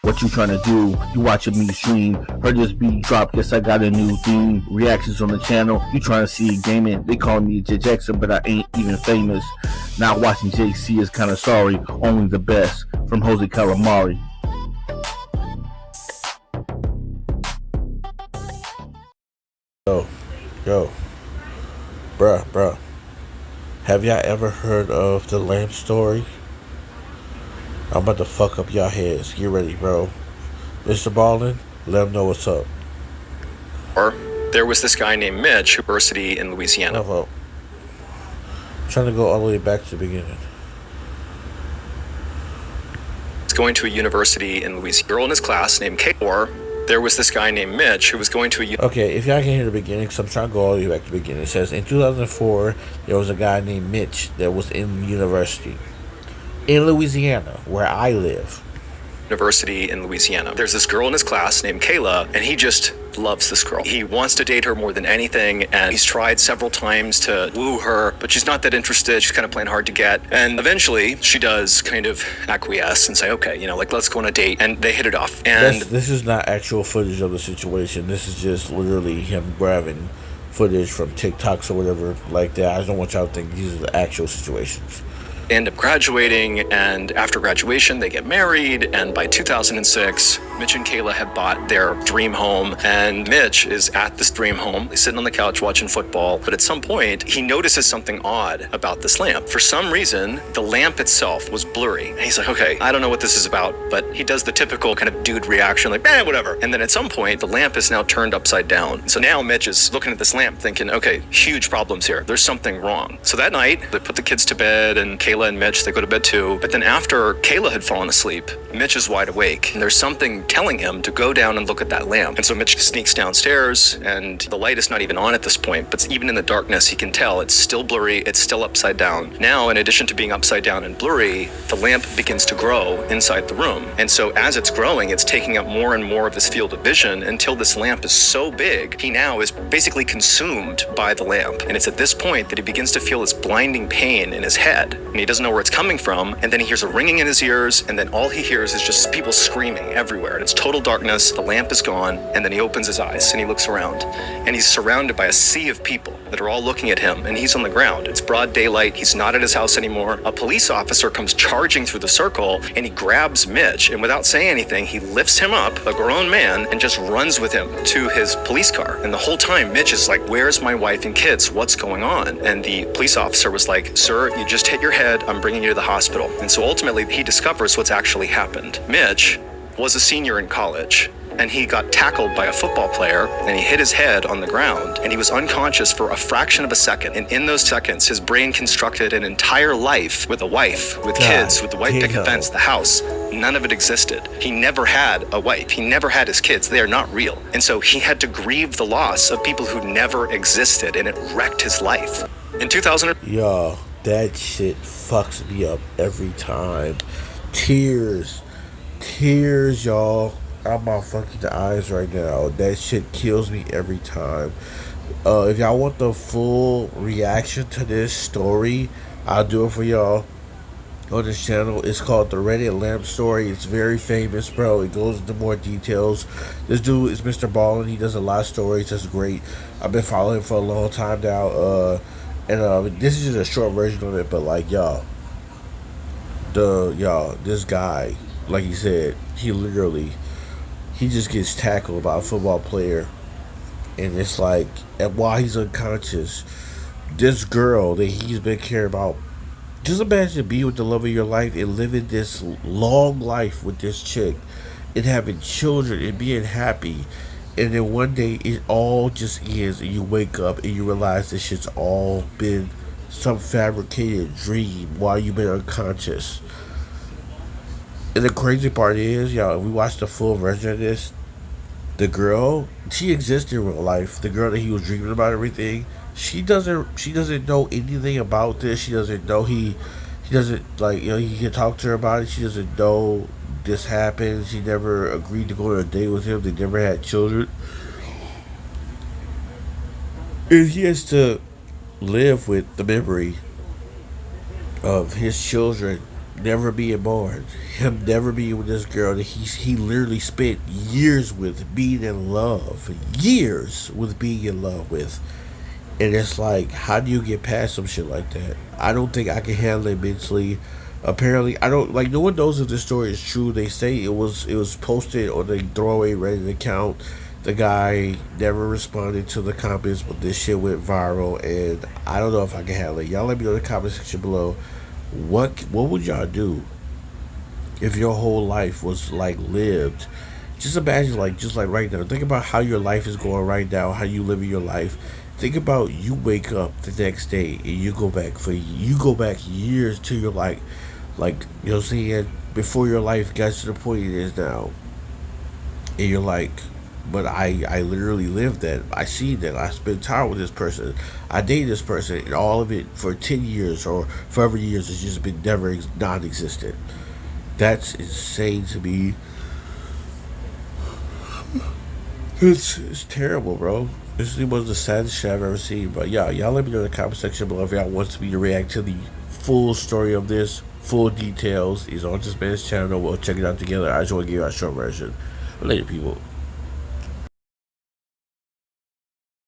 What you trying to do? You watching me stream? Heard this beat drop? Guess I got a new theme. Reactions on the channel. You trying to see gaming? They call me J Jackson, but I ain't even famous. Not watching JC is kinda sorry. Only the best from Jose Calamari. Yo, bruh. Have y'all ever heard of the lamp story? I'm about to fuck up y'all heads. Get ready, bro. Mr. Ballin, let him know what's up. There was this guy named Mitch, University in Louisiana. I'm trying to go all the way back to the beginning. He's going to a university in Louisiana. Girl in his class named Yall. There was this guy named Mitch who was going to a Okay, if y'all can hear the beginning, because I'm trying to go all the way back to the beginning. It says, in 2004, there was a guy named Mitch that was in university in Louisiana, where I live. University in Louisiana. There's this girl in his class named Kayla, and he just loves this girl. He wants to date her more than anything, and he's tried several times to woo her, but she's not that interested. She's kind of playing hard to get. And eventually, she does kind of acquiesce and say, okay, let's go on a date. And they hit it off. And this is not actual footage of the situation. This is just literally him grabbing footage from TikToks or whatever like that. I just don't want y'all to think these are the actual situations. End up graduating, and after graduation they get married, and by 2006 Mitch and Kayla have bought their dream home, and Mitch is at this dream home. He's sitting on the couch watching football, but at some point he notices something odd about this lamp. For some reason the lamp itself was blurry, and he's like, okay, I don't know what this is about, but he does the typical kind of dude reaction, like whatever. And then at some point the lamp is now turned upside down. So now Mitch is looking at this lamp thinking, okay, huge problems here, there's something wrong. So that night they put the kids to bed, and Kayla and Mitch, they go to bed too. But then after Kayla had fallen asleep, Mitch is wide awake, and there's something telling him to go down and look at that lamp. And so Mitch sneaks downstairs, and the light is not even on at this point, but even in the darkness he can tell it's still blurry, it's still upside down. Now, in addition to being upside down and blurry, the lamp begins to grow inside the room. And so as it's growing, it's taking up more and more of his field of vision until this lamp is so big, he now is basically consumed by the lamp. And it's at this point that he begins to feel this blinding pain in his head, and he doesn't know where it's coming from. And then he hears a ringing in his ears, and then all he hears is just people screaming everywhere, and it's total darkness. The lamp is gone, and then he opens his eyes and he looks around, and he's surrounded by a sea of people that are all looking at him, and he's on the ground. It's broad daylight. He's not at his house anymore. A police officer comes charging through the circle, and he grabs Mitch, and without saying anything, he lifts him up, a grown man, and just runs with him to his police car. And the whole time Mitch is like, where's my wife and kids? What's going on? And the police officer was like, sir, you just hit your head. I'm bringing you to the hospital. And so ultimately he discovers what's actually happened. Mitch was a senior in college, and he got tackled by a football player, and he hit his head on the ground, and he was unconscious for a fraction of a second. And in those seconds, his brain constructed an entire life with a wife, with kids, with the white picket fence, the house. None of it existed. He never had a wife. He never had his kids. They are not real. And so he had to grieve the loss of people who never existed, and it wrecked his life. In 2000, Yo, that shit fucks me up every time. Tears, y'all. I'm on fucking the eyes right now. That shit kills me every time. If y'all want the full reaction to this story, I'll do it for y'all on this channel. It's called the Reddit Lamp Story. It's very famous, bro. It goes into more details. This dude is Mr. Ballin. He does a lot of stories. That's great. I've been following him for a long time now. And this is just a short version of it, but like this guy, like he said, he just gets tackled by a football player, and it's like, and while he's unconscious, this girl that he's been caring about, just imagine being with the love of your life and living this long life with this chick and having children and being happy, and then one day it all just ends, and you wake up and you realize this shit's all been some fabricated dream while you've been unconscious. And the crazy part is, y'all, if we watch the full version of this, the girl, she exists in real life. The girl that he was dreaming about everything, she doesn't know anything about this. She doesn't know he doesn't, like, he can talk to her about it. She doesn't know this happened. She never agreed to go on a date with him. They never had children. And he has to live with the memory of his children never being born, him never being with this girl that he literally spent years with, being in love, years with being in love with. And it's like, how do you get past some shit like that? I don't think I can handle it mentally. Apparently, I don't like. No one knows if this story is true. They say it was posted on the throwaway Reddit account. The guy never responded to the comments, but this shit went viral, and I don't know if I can handle it. Y'all let me know in the comment section below. What would y'all do if your whole life was like lived? Just imagine, like, just like right now. Think about how your life is going right now, how you living your life. Think about you wake up the next day and you go back years to your like you know what I'm saying, before your life got to the point it is now, and you're like, but I literally lived that. I seen that. I spent time with this person. I dated this person, and all of it for 10 years or forever years has just been never non-existent. That's insane to me. It's terrible, bro. This was the saddest shit I've ever seen. But y'all let me know in the comment section below if y'all want me to react to the full story of this, full details. Is on this man's channel. We'll check it out together. I just want to give you a short version. Later, people.